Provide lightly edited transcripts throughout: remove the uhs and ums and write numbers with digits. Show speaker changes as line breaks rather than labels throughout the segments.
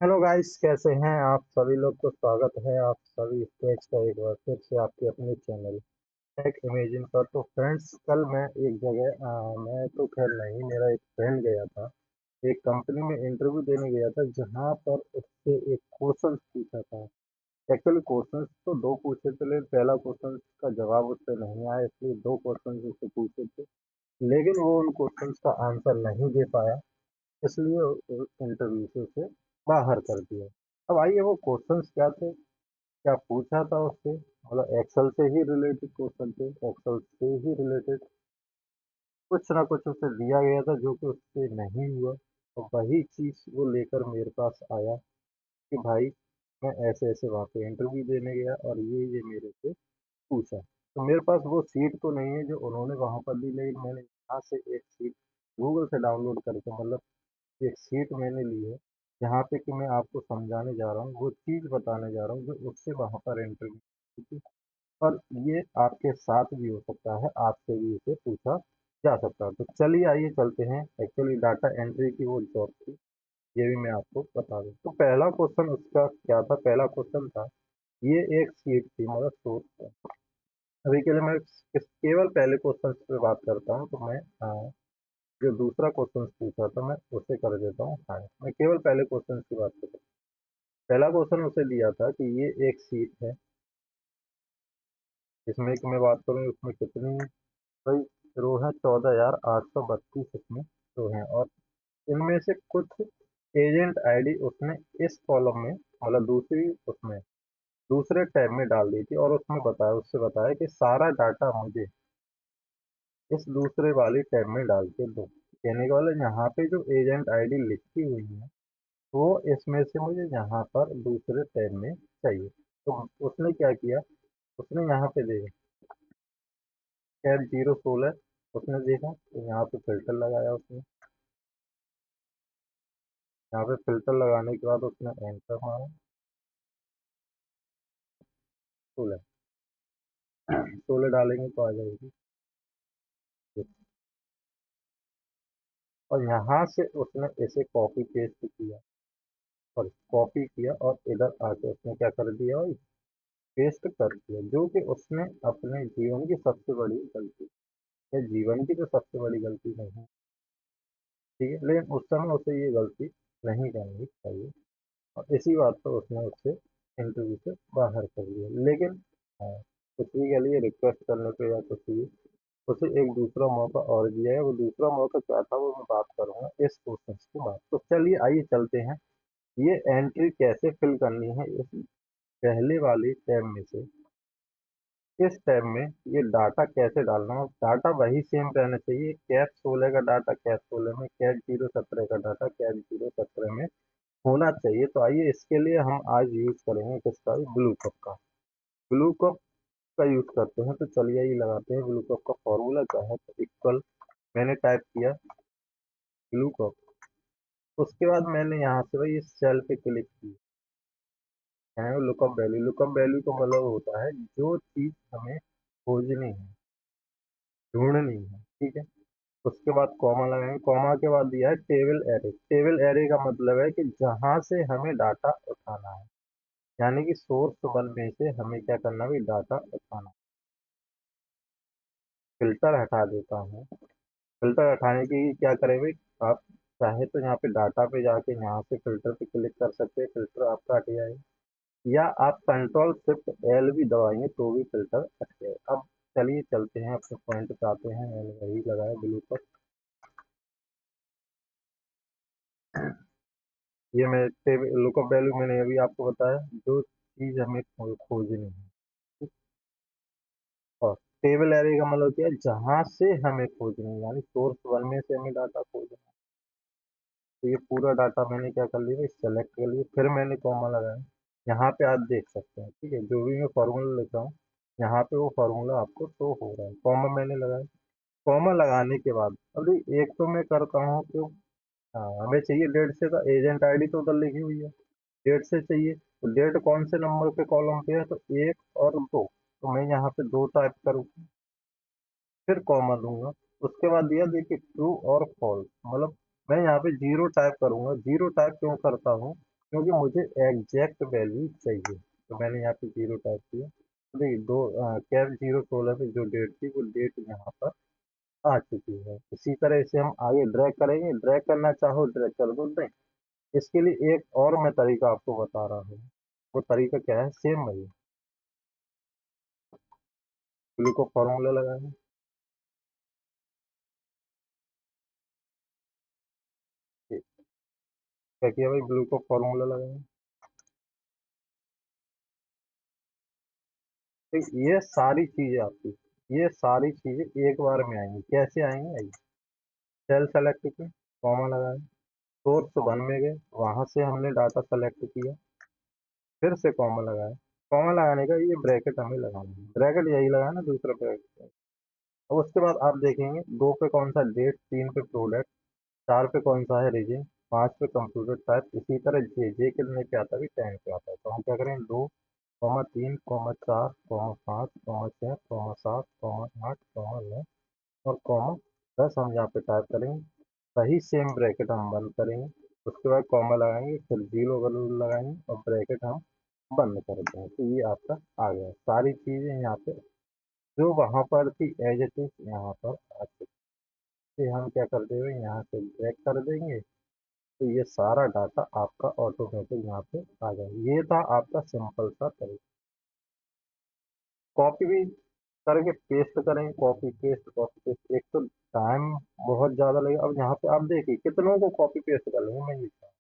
Hello guys, कैसे हैं आप सभी लोग को। स्वागत है आप सभी स्टेक्स का एक बार फिर से आपके अपने चैनल टेक इमेजिन पर। तो फ्रेंड्स, कल मैं एक जगह मैं तो खैर नहीं, मेरा एक फ्रेंड गया था। एक कंपनी में इंटरव्यू देने गया था, जहां पर उससे एक क्वेश्चन पूछा था। एक्चुअली क्वेश्चन तो दो पूछे थे, लेकिन पहला क्वेश्चन का जवाब उससे नहीं आया, इसलिए दो क्वेश्चन उससे पूछे थे। लेकिन वो उन क्वेश्चन का आंसर नहीं दे पाया, इसलिए इंटरव्यू से उसे बाहर कर दिया। अब आइए, वो क्वेश्चंस क्या थे, क्या पूछा था उससे। मतलब एक्सेल से ही रिलेटेड क्वेश्चन थे, एक्सेल से ही रिलेटेड कुछ ना कुछ उसे दिया गया था जो कि उससे नहीं हुआ। और वही चीज वो लेकर मेरे पास आया कि भाई, मैं ऐसे ऐसे वहाँ पे इंटरव्यू देने गया और ये मेरे से पूछा। तो मेरे पास वो सीट तो नहीं है जो उन्होंने वहाँ पर दी, लेकिन मैंने यहाँ से एक सीट गूगल से डाउनलोड करके, मतलब एक सीट मैंने ली है, जहाँ पे कि मैं आपको समझाने जा रहा हूँ, वो चीज़ बताने जा रहा हूँ जो उससे वहाँ पर इंटरव्यू की थी। और ये आपके साथ भी हो सकता है, आपसे भी इसे पूछा जा सकता है। तो चलिए आइए चलते हैं। एक्चुअली डाटा एंट्री की वो जॉब थी, ये भी मैं आपको बता दूँ। तो पहला क्वेश्चन उसका क्या था, पहला क्वेश्चन था, ये एक सीट थी, मतलब सोर्स था। अभी के लिए मैं केवल पहले क्वेश्चन पे बात करता हूँ। तो मैं जो दूसरा क्वेश्चन पूछा था, मैं उसे कर देता हूँ। हाँ, मैं केवल पहले क्वेश्चन की बात करता हूँ। पहला क्वेश्चन उसे दिया था कि ये एक सीट है, इसमें कि मैं बात करूँ उसमें कितनी भाई रो है, 14,832 इसमें रो है। और इनमें से कुछ एजेंट आईडी उसने इस कॉलम में, मतलब दूसरी उसमें दूसरे टैब में डाल दी थी, और उसमें बताया, उससे बताया कि सारा डाटा मुझे इस दूसरे वाली टैब में डाल के दो। कहने का मतलब, यहाँ पे जो एजेंट आईडी लिखी हुई है, वो इसमें से मुझे यहाँ पर दूसरे टैब में चाहिए। तो उसने क्या किया, उसने यहाँ पे देखा कैट 016, उसने देखा तो यहाँ पे फिल्टर लगाया उसने। यहाँ पे फिल्टर लगाने के बाद उसने एंटर मारा। 16 16 डालेंगे तो आ जाएगी। और यहाँ से उसने इसे कॉपी पेस्ट किया, और कॉपी किया और इधर आके उसने क्या कर दिया, पेस्ट कर दिया। जो कि उसने अपने जीवन की सबसे बड़ी गलती, या जीवन की तो सबसे बड़ी गलती नहीं है, ठीक है, लेकिन उस समय उसे ये गलती नहीं करनी चाहिए। और इसी बात पर उसने उससे इंटरव्यू से बाहर कर दिया। लेकिन हाँ, कुछ भी के लिए रिक्वेस्ट करने पे या कुछ भी, उसे एक दूसरा मौका और दिया है। वो दूसरा मौका क्या था, वो मैं बात करूंगा इस क्वेश्चन के बाद। तो चलिए आइए चलते हैं, ये एंट्री कैसे फिल करनी है इस पहले वाली टैब में से। इस टैब में ये डाटा कैसे डालना है, डाटा वही सेम रहना चाहिए। कैप 16 का डाटा कैप 16 में, कैप 017 का डाटा कैप 017 में होना चाहिए। तो आइए, इसके लिए हम आज यूज करेंगे किसका, ब्लू कप का। ब्लू कप का यूज करते हैं। तो चलिए ये लगाते हैं, ब्लू कप का फॉर्मूला क्या है। तो इक्वल मैंने टाइप किया ब्लू कप, उसके बाद मैंने यहाँ से भाई इस सेल पे क्लिक किया है लुकअप वैल्यू। लुकअप वैल्यू का मतलब होता है जो चीज हमें खोजनी है, ढूंढनी है, ठीक है। उसके बाद कॉमा लगाएंगे, कॉमा के बाद दिया है टेबल एरे। टेबल एरे का मतलब है कि जहां से हमें डाटा उठाना है, यानी कि सोर्स वन में से हमें क्या करना है, डाटा उठाना। फिल्टर हटा देता हूँ। फिल्टर हटाने की क्या करें भाई, आप चाहे तो यहाँ पे डाटा पे जाके यहाँ से फिल्टर पे क्लिक कर सकते हैं, फिल्टर आपका हट जाएगा। या आप कंट्रोल शिफ्ट एल भी दबाएंगे तो भी फिल्टर हट जाएगा। अब चलिए चलते हैं अपने पॉइंट पे आते हैं। मैंने वही लगाया ब्लू पर। ये मैं लुकअप वैल्यू मैंने अभी आपको बताया, जो चीज हमें खोजनी है। और टेबल एरे का मतलब क्या है, जहां से हमें खोजना है, यानी सोर्स वन में से हमें डाटा खोजना है। तो ये पूरा डाटा मैंने क्या कर लिया, सेलेक्ट कर लिया, फिर मैंने कॉमा लगाया। यहाँ पे आप देख सकते हैं, ठीक है, जो भी मैं फॉर्मूला लेता हूँ, यहाँ पे वो फॉर्मूला आपको शो हो रहा है। कॉमा मैंने लगाया। कॉमा लगाने के बाद अभी एक तो मैं करता हूँ कि हाँ, हमें चाहिए डेट से, का एजेंट आईडी तो उधर लिखी हुई है, डेट से चाहिए। तो डेट कौन से नंबर पे कॉलम पे है, तो एक और दो। तो मैं यहाँ पे दो टाइप करूँ, फिर कॉमा दूंगा। उसके बाद दिया देखिए ट्रू और फॉल्स, मतलब मैं यहाँ पे जीरो टाइप करूंगा। जीरो टाइप क्यों करता हूँ, क्योंकि मुझे एग्जैक्ट वैल्यू चाहिए। तो मैंने यहाँ पे 0 टाइप किया। तो देखिए दो कैप 016 पे जो डेट थी वो डेट यहाँ पर आ चुकी है। इसी तरह से हम आगे ड्रैग करेंगे, ड्रैग करना चाहो ड्रैग कर दो नहीं। इसके लिए एक और मैं तरीका आपको बता रहा हूँ। वो तरीका क्या है, सेम वही। ब्लू को फॉर्मूला लगाएंगे। ठीक, क्या किया भाई, ब्लू को फॉर्मूला लगाएंगे। ठीक, ये सारी चीजें आपकी, ये सारी चीजें एक बार में आएंगी। कैसे आएंगी, आइए। सेल सेलेक्ट की, कॉमा लगाए, सोर्स वन में गए, वहां से हमने डाटा सेलेक्ट किया, फिर से कॉमा लगाया। कॉमा लगाने का ये ब्रैकेट हमें लगाना है, ब्रैकेट यही लगाना, दूसरा ब्रैकेट। अब उसके बाद आप देखेंगे दो पे कौन सा डेट, तीन पे प्रोडक्ट, चार पे कौन सा है रीजन, पांच पे कंप्यूटर टाइप, इसी तरह जे जे कितने पे आता है, 10 पे आता है। तो हम क्या करें, दो कॉमा तीन कॉमा चार कॉमा पाँच कॉमा छः कॉमा सात कॉमा आठ कॉमा नौ और कॉमा 10 हम यहाँ पे टाइप करेंगे। वही सेम ब्रैकेट हम बंद करेंगे, उसके बाद कॉमा लगाएंगे, फिर जीरो वैल्यू लगाएंगे और ब्रैकेट हम बंद कर देंगे। तो ये आपका आ गया, सारी चीजें यहाँ पे जो वहां पर थी एज इट इज यहाँ पर आ चुकी है। हम क्या कर देंगे, यहाँ से ब्रेक कर देंगे। तो ये सारा डाटा आपका ऑटोमेटिक यहाँ पे आ जाएगा। ये था आपका सिंपल सा तरीका। कॉपी भी करके पेस्ट करें, कॉपी पेस्ट, एक तो टाइम बहुत ज्यादा लगेगा। अब यहाँ पे आप देखिए कितनों को कॉपी पेस्ट कर लेंगे, मैं ये बता रहा हूं।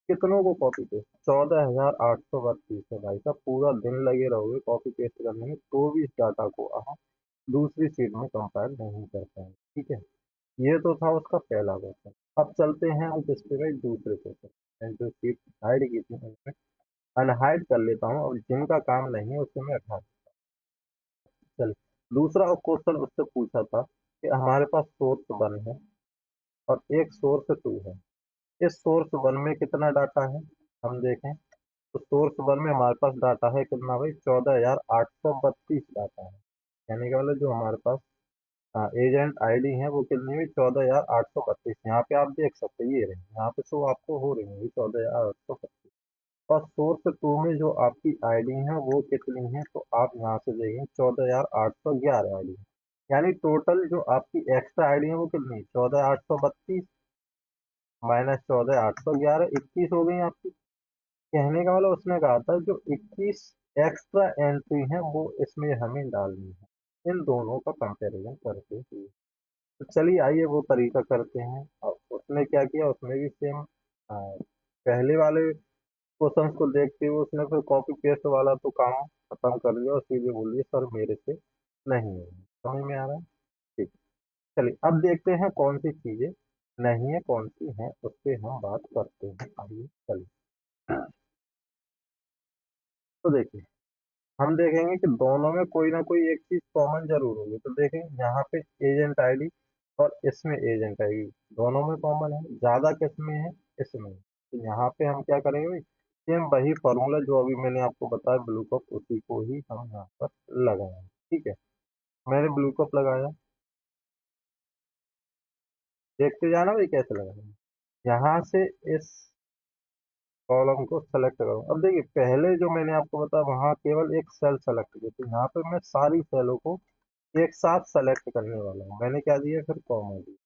कितनों को कॉपी पेस्ट, 14,832 है भाई साहब। पूरा दिन लगे रहोगे कॉपी पेस्ट करने में, तो भी इस डाटा को आप दूसरी शीट में कंपाइल नहीं कर पाएंगे। ठीक है, ये तो था उसका पहला क्वेश्चन। अब चलते हैं हम किस पे भाई, दूसरे क्वेश्चन। जो शीट हाइड की थी मैं अनहाइड कर लेता हूँ, और जिनका काम नहीं है उससे मैं हटा। चल, दूसरा क्वेश्चन उससे पूछा था कि हमारे पास सोर्स वन है और एक सोर्स टू है। इस सोर्स वन में कितना डाटा है, हम देखें। तो सोर्स वन में हमारे पास डाटा है कितना भाई, 14,832 डाटा है। यानी कि मतलब जो हमारे पास एजेंट आईडी है वो कितनी हुई, 14,832। यहाँ पे आप देख सकते हैं, ये रही यहाँ पे शो आपको हो रही है 14,832। और सोर्स टू में जो आपकी आईडी है वो कितनी है, तो आप यहाँ से देखें 14,811 आईडी है। यानी टोटल जो आपकी एक्स्ट्रा आईडी है वो कितनी, 14,832 माइनस 14,811, 21 हो गई आपकी। कहने का मतलब उसने कहा था जो 21 एक्स्ट्रा एंट्री है वो इसमें हमें डालनी है, इन दोनों का कंपैरिजन करते हुए। तो चलिए आइए वो तरीका करते हैं। और उसने क्या किया, उसने भी सेम पहले वाले क्वेश्चन को देखते हुए उसने फिर कॉपी पेस्ट वाला तो काम खत्म कर दिया और सीधे बोलिए सर मेरे से नहीं है। समझ में आ रहा है, ठीक। चलिए अब देखते हैं कौन सी चीजें नहीं है, कौन सी है, उस पर हम बात करते हैं। आइए चलिए। तो देखिए, हम देखेंगे कि दोनों में कोई ना कोई एक चीज कॉमन जरूर होगी। तो देखें यहाँ पे एजेंट आईडी और इसमें एजेंट आईडी दोनों में कॉमन है, ज्यादा किसमें है, इसमें। तो यहाँ पे हम क्या करेंगे भाई, सेम वही फॉर्मूला जो अभी मैंने आपको बताया ब्लू कप, उसी को ही हम यहाँ पर लगाएंगे। ठीक है, मैंने ब्लू कप लगाया, देखते जाना भाई कैसे लगाएंगे। यहाँ से इस कॉलम को सेलेक्ट करूँ। अब देखिए पहले जो मैंने आपको बताया वहाँ केवल एक सेल सेलेक्ट की थी, यहाँ पे मैं सारी सेलों को एक साथ सेलेक्ट करने वाला हूँ। मैंने क्या दिया, फिर कॉमा दिया।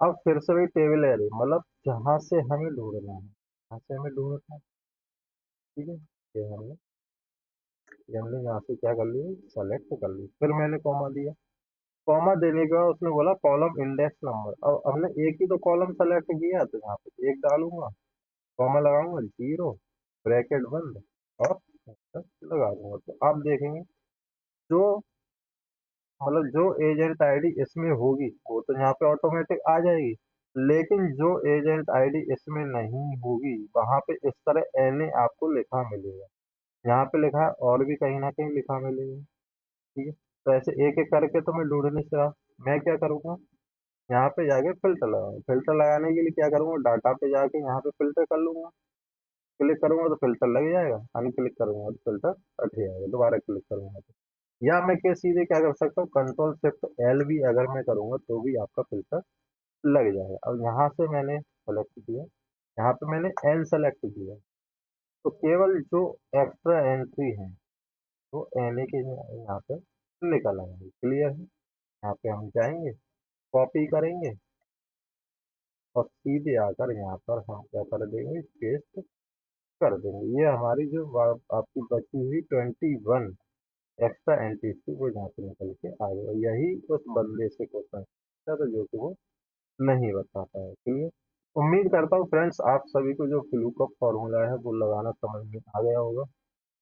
अब फिर से वही टेबल एरे, मतलब जहां से हमें ढूंढना है, जहां से हमें ढूंढना है। ठीक है, ये हमने यहाँ से क्या कर लिया, सेलेक्ट कर लिया, फिर मैंने कॉमा दिया। कॉमा देने के बाद उसने बोला कॉलम इंडेक्स नंबर। अब हमने एक ही तो कॉलम सेलेक्ट किया, तो यहाँ पे एक डालूंगा, कॉमा लगाऊंगा, जीरो, ब्रैकेट बंद और लगा दूंगा। तो आप देखेंगे जो मतलब जो एजेंट आईडी इसमें होगी वो तो यहाँ पे ऑटोमेटिक आ जाएगी। लेकिन जो एजेंट आईडी इसमें नहीं होगी वहां पे इस तरह एन ए आपको लिखा मिलेगा। यहाँ पे लिखा है और भी कहीं ना कहीं लिखा मिलेगा। ठीक है, तो ऐसे एक एक करके तो मैं ढूंढ नहीं सकता। मैं क्या करूँगा, यहाँ पे जाके फिल्टर लगाऊंगा। फिल्टर लगाने के लिए क्या करूँगा, डाटा पे जाके यहाँ पे फिल्टर कर लूंगा। क्लिक करूंगा तो फिल्टर लग जाएगा, अनक्लिक करूंगा तो फिल्टर हट जाएगा, दोबारा क्लिक करूंगा तो। या मैं क्या सीधे क्या कर सकता हूँ, कंट्रोल शिफ्ट एल भी अगर मैं करूंगा तो भी आपका फिल्टर लग जाएगा। अब यहाँ से मैंने सेलेक्ट किया, यहाँ पे मैंने एन सेलेक्ट किया, तो केवल जो एक्स्ट्रा एंट्री है वो एन के यहाँ पे निकल आएंगे। क्लियर है? यहाँ पे हम जाएंगे, कॉपी करेंगे और सीधे आकर यहाँ पर हम क्या कर देंगे, पेस्ट कर देंगे। ये हमारी जो आपकी बची हुई 21 एक्स्ट्रा एंट्रीज थी वो यहाँ पे निकल के आ गई। यही उस बंदे से क्वेश्चन था तो जो कि वो नहीं बता पाया। क्लियर? उम्मीद करता हूँ फ्रेंड्स आप सभी को जो फ्लू का फॉर्मूला है वो लगाना समझ में आ गया होगा।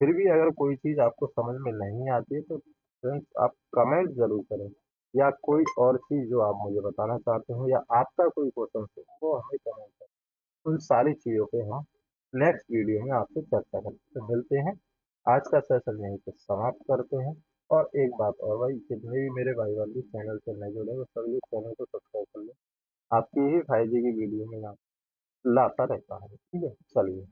फिर भी अगर कोई चीज़ आपको समझ में नहीं आती है तो फ्रेंड्स आप कमेंट जरूर करें, या कोई और चीज़ जो आप मुझे बताना चाहते हो या आपका कोई क्वेश्चन हो वो हमें कमेंट करें। उन सारी चीज़ों पे हम नेक्स्ट वीडियो में आपसे चर्चा करते मिलते हैं। आज का सेशन यहीं पे समाप्त करते हैं। और एक बात और भाई, जितने भी मेरे भाई बंधु चैनल से नए जुड़े वो सभी लोग चैनल को सब्सक्राइब कर लें। आपकी ही 5G की वीडियो में यहाँ लाता रहता है। ठीक है, चलिए।